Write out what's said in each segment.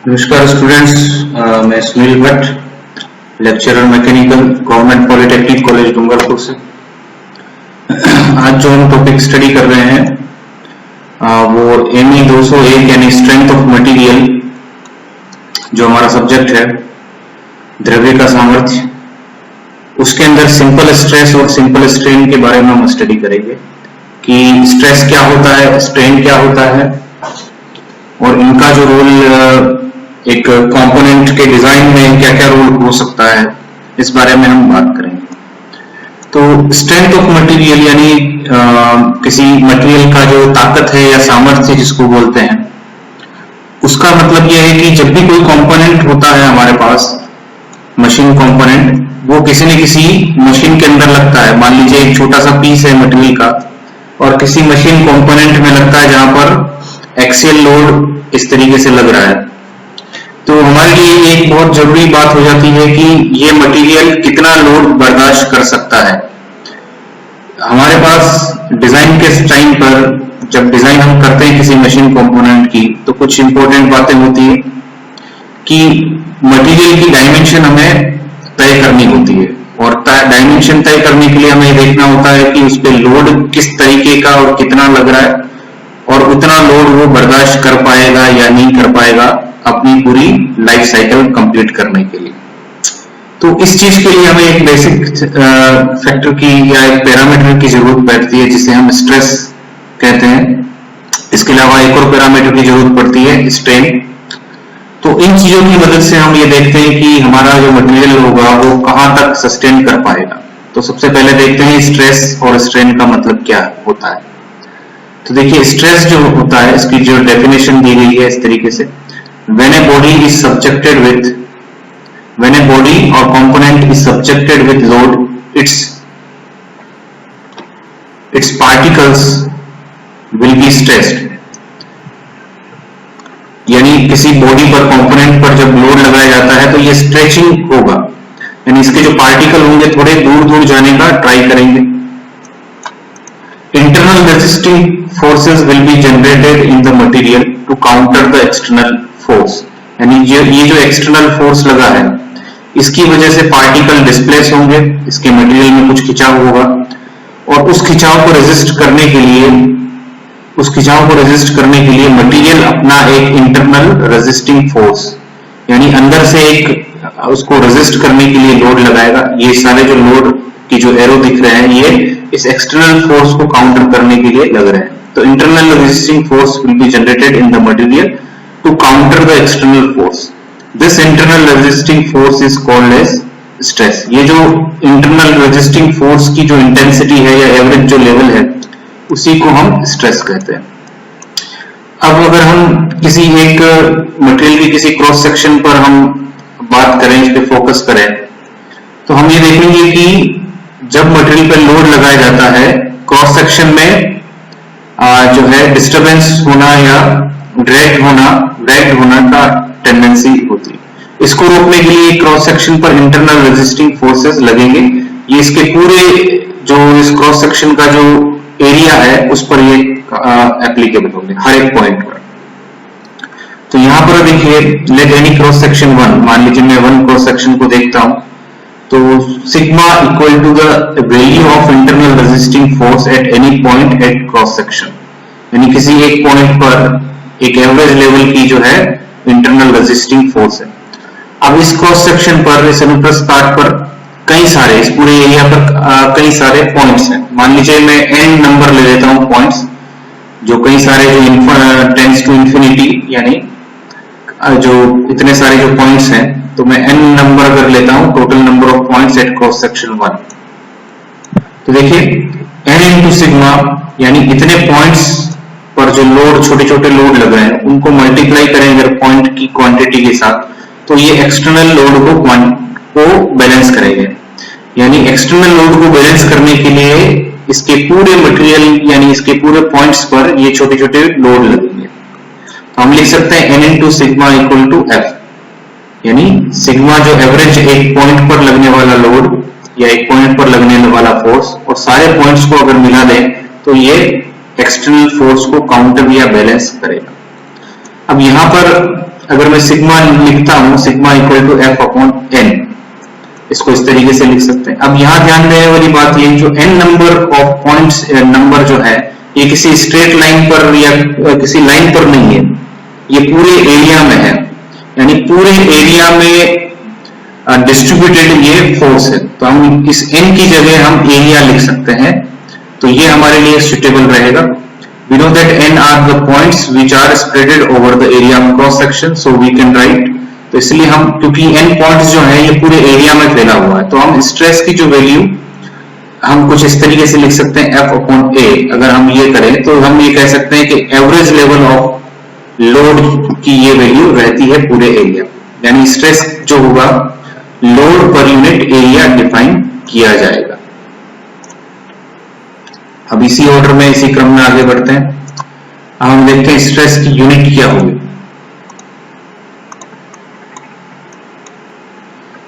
नमस्कार स्टूडेंट्स, मैं Sunil Bhatt, lecturer mechanical, government polytechnic college Dungarpur से। आज जो हम टॉपिक स्टडी कर रहे हैं वो ME 201 यानी स्ट्रेंथ ऑफ मटेरियल, जो हमारा सब्जेक्ट है द्रव्य का सामर्थ्य, उसके अंदर सिंपल स्ट्रेस और सिंपल स्ट्रेन के बारे में हम स्टडी करेंगे कि स्ट्रेस क्या होता है, स्ट्रेन क्या होता है और इनका जो रोल एक कंपोनेंट के डिजाइन में क्या क्या रोल हो सकता है, इस बारे में हम बात करेंगे। तो स्ट्रेंथ ऑफ मटेरियल यानी किसी मटेरियल का जो ताकत है या सामर्थ्य जिसको बोलते हैं, उसका मतलब यह है कि जब भी कोई कंपोनेंट होता है हमारे पास, मशीन कंपोनेंट, वो किसी न किसी मशीन के अंदर लगता है। मान लीजिए एक छोटा सा पीस है मटेरियल का और किसी मशीन कंपोनेंट में लगता है जहां पर एक्सियल लोड इस तरीके से लग रहा है, तो हमारे लिए एक बहुत जरूरी बात हो जाती है कि ये मटेरियल कितना लोड बर्दाश्त कर सकता है। हमारे पास डिजाइन के टाइम पर जब डिजाइन हम करते हैं किसी मशीन कंपोनेंट की, तो कुछ इंपॉर्टेंट बातें होती है कि मटेरियल की डायमेंशन हमें तय करनी होती है और डायमेंशन तय करने के लिए हमें देखना होता है कि उस पर लोड किस तरीके का और कितना लग रहा है और उतना लोड वो बर्दाश्त कर पाएगा या नहीं कर पाएगा अपनी पूरी लाइफ साइकिल कंप्लीट करने के लिए। तो इस चीज के लिए हमें एक बेसिक फैक्टर की या एक पैरामीटर की जरूरत पड़ती है जिसे हम स्ट्रेस कहते हैं। इसके अलावा एक और पैरामीटर की जरूरत पड़ती है, स्ट्रेन। तो इन चीजों की मदद से हम ये देखते हैं कि हमारा जो मटेरियल होगा वो कहां तक सस्टेन कर पाएगा। तो सबसे पहले देखते हैं स्ट्रेस और स्ट्रेन का मतलब क्या होता है। तो देखिए, स्ट्रेस जो होता है, इसकी जो डेफिनेशन दी गई है इस तरीके से, when a body is subjected with, when a body or component is subjected with load, its particles will be stressed। यानी किसी बॉडी पर, कंपोनेंट पर जब लोड लगाया जाता है तो ये स्ट्रेचिंग होगा, यानी इसके जो पार्टिकल होंगे थोड़े दूर दूर जाने का ट्राई करेंगे। Internal resisting forces will be generated in the material to counter the external force, यानी ये जो एक्सटर्नल फोर्स लगा है, इसकी वजह से पार्टिकल डिस्प्लेस होंगे, इसके मटेरियल में कुछ खिंचाव होगा और उस खिंचाव को रेजिस्ट करने के लिए मटेरियल अपना एक इंटरनल रेजिस्टिंग फोर्स, यानी अंदर से एक उसको रेजिस्ट करने के लिए लोड लगाएगा। ये सारे जो लोड की जो एरो दिख रहे हैं, ये इस एक्सटर्नल फोर्स को काउंटर करने के लिए लग रहे हैं। तो internal resisting force will be generated in the material to counter the external force. This internal resisting force is called as stress। ये जो internal resisting force की जो intensity है या एवरेज जो लेवल है, उसी को हम स्ट्रेस कहते हैं। अब अगर हम किसी एक मटेरियल की किसी क्रॉस सेक्शन पर हम बात करें, इस पे फोकस करें, तो हम ये देखेंगे कि जब मटेरियल पर लोड लगाया जाता है, क्रॉस सेक्शन में जो है डिस्टर्बेंस होना या ड्रैग होना का टेंडेंसी होती है। इसको रोकने के लिए क्रॉस सेक्शन पर इंटरनल रेजिस्टिंग फोर्सेस लगेंगे। ये इसके पूरे जो इस क्रॉस सेक्शन का जो एरिया है उस पर ये एप्लीकेबल होंगे, हर एक पॉइंट पर। तो यहाँ पर देखिए, लेट एनी क्रॉस सेक्शन 1, मान लीजिए मैं 1 क्रॉस सेक्शन को देखता हूं, तो sigma equal to the value of internal resisting force at any point at cross section, यानी किसी एक पॉइंट पर एक एवरेज लेवल की जो है इंटरनल रेजिस्टिंग फोर्स है। अब इस क्रॉस सेक्शन पर, इस अनुप्रस्थ काट पर कई सारे, इस पूरे एरिया पर कई सारे पॉइंट्स हैं। मान लीजिए मैं n नंबर ले लेता हूं पॉइंट्स, जो कई सारे जो टेंड्स टू इंफिनिटी, यानी जो इतने सारे जो पॉइंट्स हैं, तो मैं n नंबर अगर लेता हूं, total number of points at cross section 1। तो देखिए n इंटू सिग्मा, यानी इतने पॉइंट्स पर जो लोड, छोटे छोटे लोड लग रहे हैं, उनको मल्टीप्लाई करेंगे पॉइंट की क्वांटिटी के साथ, तो ये एक्सटर्नल लोड को बैलेंस करेंगे। यानी एक्सटर्नल लोड को बैलेंस करने के लिए इसके पूरे मटेरियल यानी इसके पूरे पॉइंट्स पर ये छोटे छोटे लोड लगेंगे। तो हम लिख सकते हैं n into sigma equal to F, यानी सिग्मा जो एवरेज एक पॉइंट पर लगने वाला लोड या एक पॉइंट पर लगने वाला फोर्स, और सारे पॉइंट्स को अगर मिला दें तो ये एक्सटर्नल फोर्स को काउंटर या बैलेंस करेगा। अब यहाँ पर अगर मैं सिग्मा लिखता हूं, sigma equal to F upon n, इसको इस तरीके से लिख सकते हैं। अब यहां ध्यान देने वाली बात ये, जो n number of points number जो है ये किसी स्ट्रेट लाइन पर या किसी लाइन पर नहीं है, ये पूरे एरिया में है, यानी पूरे एरिया में डिस्ट्रीब्यूटेड ये फोर्स है। तो हम इस एन की जगह हम एरिया लिख सकते हैं, तो ये हमारे लिए सुटेबल रहेगा। We know that n are the points which are spreaded over the area of cross section, so we can write, तो इसलिए हम, क्योंकि n पॉइंट्स जो है ये पूरे एरिया में फैला हुआ है, तो हम स्ट्रेस की जो वैल्यू हम कुछ इस तरीके से लिख सकते हैं F अपॉन A। अगर हम ये करें तो हम ये कह सकते हैं कि एवरेज लेवल ऑफ लोड की ये वैल्यू रहती है पूरे एरिया, यानी स्ट्रेस जो होगा load per unit area define किया जाएगा। अब इसी ऑर्डर में, इसी क्रम में आगे बढ़ते हैं। अब हम देखते हैं स्ट्रेस की यूनिट क्या होगी।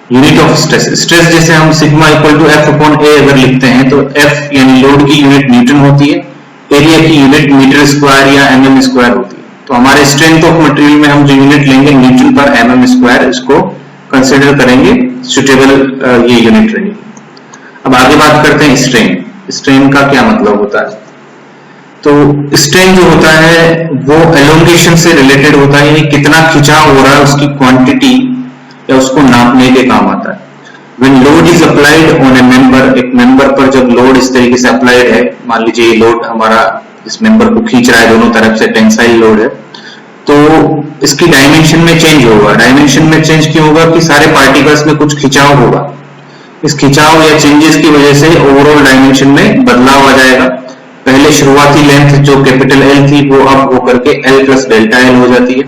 यूनिट ऑफ स्ट्रेस, स्ट्रेस जैसे हम sigma equal to F upon A अगर लिखते हैं तो एफ यानी लोड की यूनिट न्यूटन होती है, एरिया की यूनिट मीटर स्क्वायर या एमएम स्क्वायर होती है। तो हमारे स्ट्रेंथ ऑफ मटेरियल में हम जो यूनिट लेंगे न्यूटन पर एमएम स्क्वायर, इसको कंसिडर करेंगे, सुटेबल ये यूनिट रहेगी। अब आगे बात करते हैं स्ट्रेन। स्ट्रेन का क्या मतलब होता है? तो स्ट्रेन जो होता है वो एलोंगेशन से रिलेटेड होता है, यानी कितना खिंचाव हो रहा है उसकी क्वांटिटी या उसको नापने के काम आता है। When load is applied on a member, एक मेंबर पर जब लोड इस तरीके से अप्लाइड है, मान लीजिए ये लोड हमारा इस मेंबर को खींच रहा है दोनों तरफ से, टेंसाइल लोड है, तो इसकी डायमेंशन में चेंज होगा। डायमेंशन में चेंज क्यों होगा? कि सारे पार्टिकल्स में कुछ खिंचाव होगा, इस खिंचाव या चेंजेस की वजह से ओवरऑल डायमेंशन में बदलाव आ जाएगा। पहले शुरुआती लेंथ जो कैपिटल एल थी वो अब होकर के एल प्लस डेल्टा एल हो जाती है।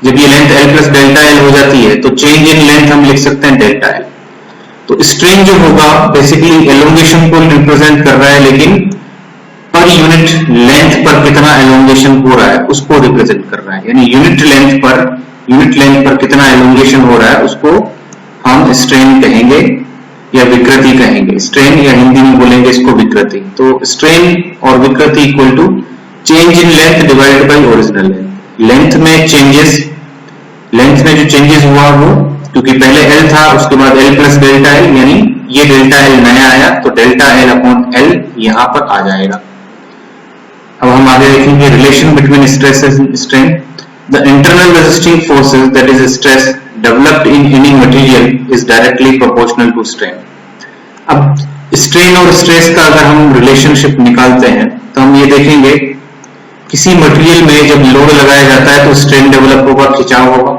जब ये length L plus delta L हो जाती है तो चेंज इन लेंथ हम लिख सकते हैं डेल्टा एल। तो स्ट्रेन जो होगा बेसिकली एलोंगेशन को रिप्रेजेंट कर रहा है, लेकिन पर यूनिट लेंथ पर कितना एलोंगेशन हो रहा है उसको रिप्रेजेंट कर रहा है, यानी यूनिट लेंथ पर कितना एलोंगेशन हो रहा है उसको हम स्ट्रेन कहेंगे या विकृति कहेंगे। स्ट्रेन या हिंदी में बोलेंगे इसको विकृति। तो स्ट्रेन और विकृति equal to change in length divided by original length. Length में जो चेंजेस हुआ वो, क्योंकि पहले एल था उसके बाद एल प्लस डेल्टा एल, यानी ये डेल्टा एल नया आया तो डेल्टा एल अपॉन एल यहां पर आ जाएगा। अब हम आगे देखेंगे relation between stress and strain. The internal resisting forces that is stress developed in any material is directly proportional to strain। अब स्ट्रेन और स्ट्रेस का अगर हम रिलेशनशिप निकालते हैं तो हम ये देखेंगे किसी मटेरियल में जब लोड लगाया जाता है तो स्ट्रेन डेवलप होगा, खिंचाव होगा।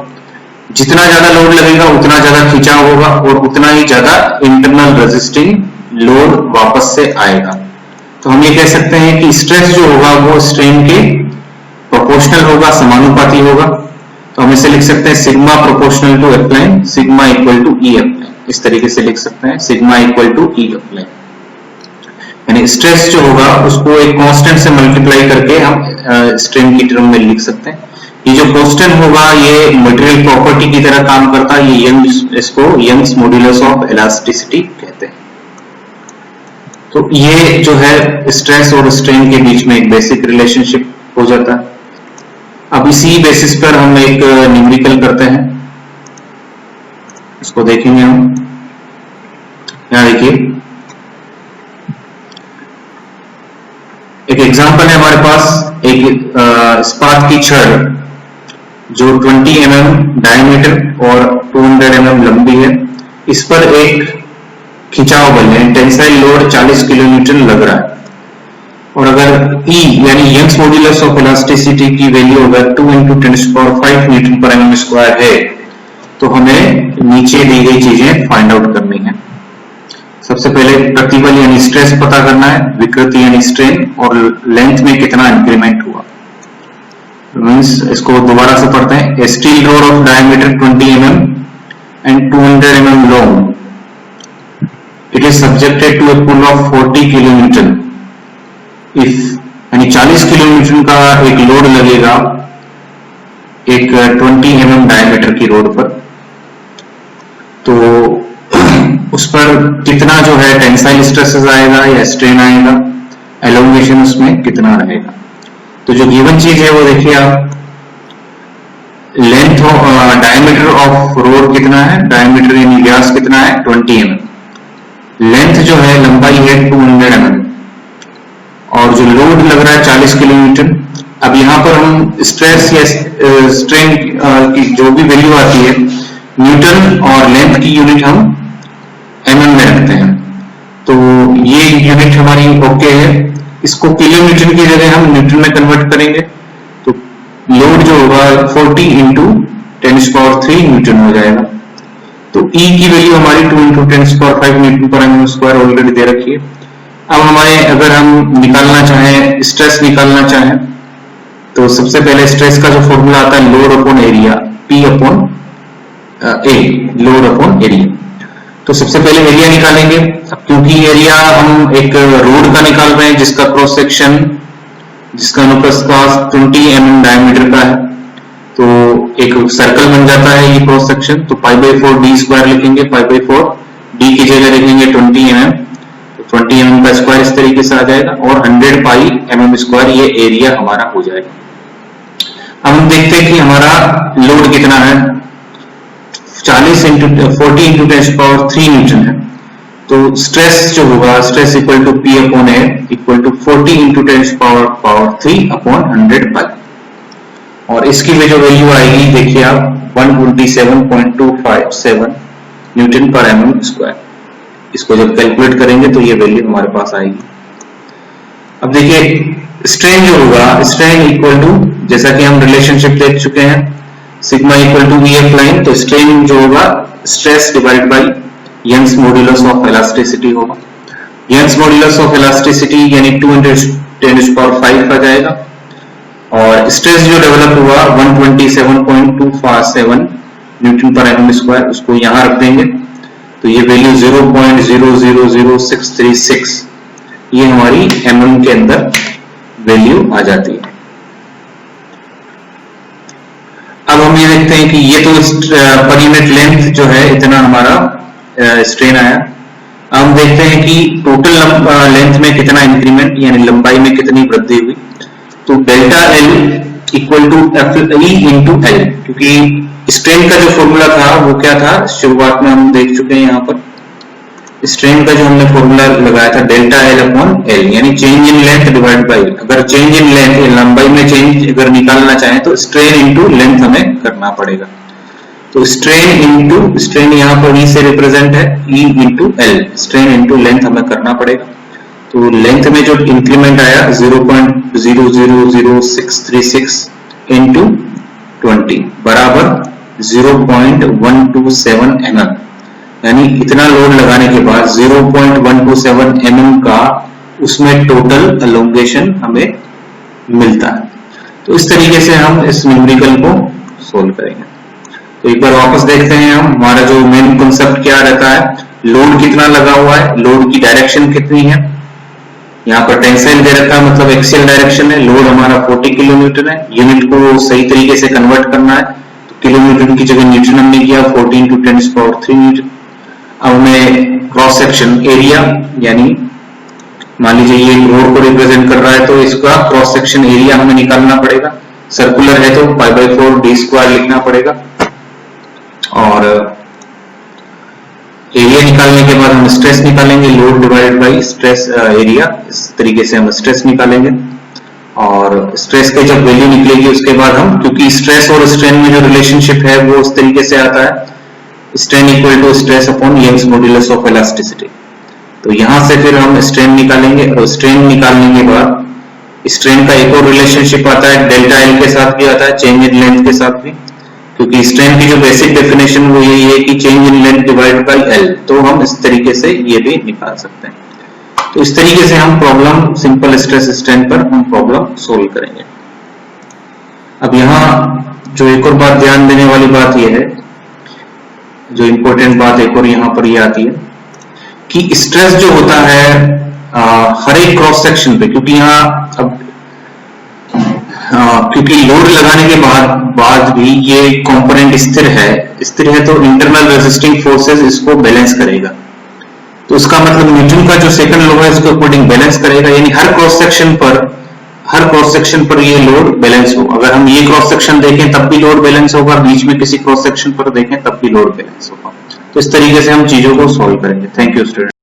जितना ज्यादा लोड लगेगा उतना ज्यादा खिंचाव होगा और उतना ही ज्यादा इंटरनल रेजिस्टिंग लोड वापस से आएगा। तो हम ये कह सकते हैं कि स्ट्रेस जो होगा वो स्ट्रेन के प्रोपोर्शनल होगा, समानुपाती होगा। तो हम इसे लिख सकते हैं sigma proportional to epsilon, sigma equal to E epsilon, इस तरीके से लिख सकते हैं sigma equal to E epsilon. यानी स्ट्रेस जो होगा उसको एक कांस्टेंट से मल्टीप्लाई करके हम स्ट्रेन की टर्म में लिख सकते हैं। ये जो कांस्टेंट होगा ये मटेरियल प्रॉपर्टी की तरह काम करता है, ये इसको यंग्स मॉड्यूलस ऑफ इलास्टिसिटी कहते हैं। तो ये जो है स्ट्रेस और स्ट्रेन के बीच में एक बेसिक रिलेशनशिप हो जाता है। अब इसी बेसिस पर हम एक न्यूमेरिकल करते हैं, इसको देखेंगे हम। यहां देखिए एक एग्जांपल है हमारे पास, एक इस्पात की छड़ जो 20 mm डायमीटर और 200 mm लंबी है, इस पर एक खिंचाव बल है, टेंसाइल लोड 40 किलोन्यूटन लग रहा है। और अगर E यानी यंग्स मॉड्यूलस ऑफ इलास्टिसिटी की वैल्यू अगर 2 × 10⁵ न्यूटन पर mm स्क्वायर है तो हमें नीचे दी गई चीजें फाइंड आउट करनी है। सबसे पहले प्रतिबल यानी स्ट्रेस पता करना है, विकृति यानी स्ट्रेन, और लेंथ में कितना इंक्रीमेंट हुआ। मींस इसको दोबारा से पढ़ते हैं। A steel rod of diameter 20 mm and 200 mm long, it is subjected to a pull of 40 kilonewton if, यानी 40 किलोन्यूटन का एक लोड लगेगा एक 20 mm डायमीटर की रोड पर, तो उस पर कितना जो है टेंसाइल स्ट्रेसेस आएगा या स्ट्रेन आएगा, एलोंगेशन उसमें कितना रहेगा। तो जो गिवन चीज है वो देखिए आप, लेंथ डायमीटर ऑफ रोड कितना है, डायमीटर यानी व्यास कितना है 20 mm, लेंथ जो है लंबाई है 200 mm, और जो लोड लग रहा है 40 किलोमीटर। अब यहाँ पर हम स्ट्रेस या स्ट्रेन की जो भी वैल्यू आती है न्यूटन और लेंथ की यूनिट हम mm में रखते हैं, तो ये यूनिट हमारी ओके है। इसको किलोमीटर की जगह हम न्यूटन में कन्वर्ट करेंगे, तो लोड जो होगा 40 इंटू 10⁻³ न्यूटन हो जाएगा। तो E की वैल्यू हमारी 2 इंटू 10⁵ न्यूटन पर mm स्क्वायर ऑलरेडी दे रखी है। अब हमारे अगर हम निकालना चाहें, स्ट्रेस निकालना चाहें, तो सबसे पहले स्ट्रेस का जो फॉर्मूला आता है load upon area, P upon A, load upon area. तो सबसे पहले एरिया निकालेंगे। अब क्योंकि एरिया हम एक रोड का निकाल रहे हैं जिसका क्रॉस सेक्शन, जिसका अनुप्रस्थ 20 mm डायमीटर का है, तो एक सर्कल बन जाता है ये क्रॉस सेक्शन। तो π/4 d स्क्वायर लिखेंगे, π/4 d की जगह लिखेंगे 20 mm, तो 20 mm का स्क्वायर इस तरीके से आ जाएगा, और 100 पाई mm स्क्वायर ये एरिया हमारा हो जाएगा। अब हम देखते हैं कि हमारा लोड कितना है, 40 इंटू 40 इंटू 10⁻³ न्यूटन है। तो स्ट्रेस जो होगा, stress equal to P upon A equal to 40 into 10⁻³ upon 100 pi, और इसकी भी जो वैल्यू आएगी देखिए आप 127.257 न्यूटन पर mm स्क्वायर। इसको जब कैलकुलेट करेंगे तो ये वैल्यू हमारे पास आएगी। अब देखिए स्ट्रेन जो होगा, स्ट्रेन इक्वल टू, जैसा कि हम रिलेशनशिप देख चुके हैं, sigma equal to VF line, तो स्ट्रेन जो होगा stress divide by Young's modulus of elasticity होगा। यंग्स मॉड्यूलस ऑफ इलास्टिसिटी यानी 2 × 10⁵ आ जाएगा, और स्ट्रेस जो डेवलप हुआ 127.257 न्यूटन पर mm स्क्वायर, उसको यहां रख देंगे, तो ये वैल्यू 0.000636 ये हमारी mm के अंदर वैल्यू आ जाती है। अब हम ये देखते हैं कि ये तो पर यूनिट लेंथ जो है इतना हमारा स्ट्रेन आया। अब हम देखते हैं कि टोटल लेंथ में कितना इंक्रीमेंट यानी लंबाई में कितनी वृद्धि हुई। तो delta L equal to E into L, क्योंकि स्ट्रेन का जो फॉर्मूला था वो क्या था, शुरुआत में हम देख चुके हैं। यहाँ पर स्ट्रेन का जो हमने फॉर्मूला लगाया था डेल्टा L अपॉन L, यानी change in length divide by, अगर चेंज इन लेंथ लंबाई में चेंज अगर निकालना चाहें तो स्ट्रेन इंटू लेंथ हमें करना पड़ेगा। तो स्ट्रेन इंटू, स्ट्रेन यहाँ पर E से रिप्रेजेंट है, E into L, strain into length हमें करना पड़ेगा। तो लेंथ में जो इंक्रीमेंट आया 0.000636 इंटू 20 बराबर 0.127 mm, यानी इतना लोड लगाने के बाद 0.127 mm का उसमें टोटल एलोंगेशन हमें मिलता है। तो इस तरीके से हम इस न्यूमेरिकल को सोल्व करेंगे। तो एक बार वापस देखते हैं हम, हमारा जो मेन कॉन्सेप्ट क्या रहता है, लोड कितना लगा हुआ है, लोड की डायरेक्शन कितनी है। यहाँ पर टेंसाइल दे रखा है, मतलब एक्सियल डायरेक्शन है, लोड हमारा 40 किलोमीटर है, यूनिट को सही तरीके से कन्वर्ट करना है, तो किलोमीटर की जगह न्यूटन हमने किया 40 इंटू 10⁻³ न्यूटन। अब हमें क्रॉस सेक्शन एरिया, यानी मान लीजिए ये रोड को रिप्रेजेंट कर रहा है तो इसका क्रॉस सेक्शन एरिया हमें निकालना पड़ेगा। सर्कुलर है तो π/4 d स्क्वायर लिखना पड़ेगा, और एरिया निकालने के बाद हम स्ट्रेस निकालेंगे, load divided by stress area, इस तरीके से हम स्ट्रेस निकालेंगे। और स्ट्रेस के जब वैल्यू निकलेगी उसके बाद हम, क्योंकि स्ट्रेस और स्ट्रेन में जो रिलेशनशिप है वो उस तरीके से आता है, strain equal to stress upon Young's modulus of elasticity. तो यहां से फिर हम स्ट्रेन निकालेंगे, और स्ट्रेन निकालने के बाद स्ट्रेन का एक और रिलेशनशिप आता है, डेल्टा L के साथ भी आता है, चेंज इन लेंथ के साथ भी, क्योंकि स्ट्रेन की जो बेसिक डेफिनेशन वो यही है कि change in length divided bye L, तो हम इस तरीके से ये भी निकाल सकते हैं। तो इस तरीके से हम प्रॉब्लम सिंपल स्ट्रेस स्ट्रेन पर हम प्रॉब्लम सोल्व करेंगे। अब यहाँ जो एक और बात ध्यान देने वाली बात यह है, जो इंपॉर्टेंट बात एक और यहाँ पर ये आती है कि स्ट्रेस जो होता है हर एक क्रॉस सेक्शन पे, क्योंकि यहाँ अब क्योंकि लोड लगाने के बाद भी ये कंपोनेंट स्थिर है तो इंटरनल रेजिस्टिंग फोर्सेस इसको बैलेंस करेगा। तो उसका मतलब न्यूटन का जो सेकंड लॉ है इसके अकॉर्डिंग बैलेंस करेगा, यानी हर क्रॉस सेक्शन पर हर क्रॉस सेक्शन पर ये लोड बैलेंस हो। अगर हम ये क्रॉस सेक्शन देखें तब भी लोड बैलेंस होगा, बीच में किसी क्रॉस सेक्शन पर देखें तब भी लोड बैलेंस होगा। तो इस तरीके से हम चीजों को सॉल्व करेंगे। Thank you student.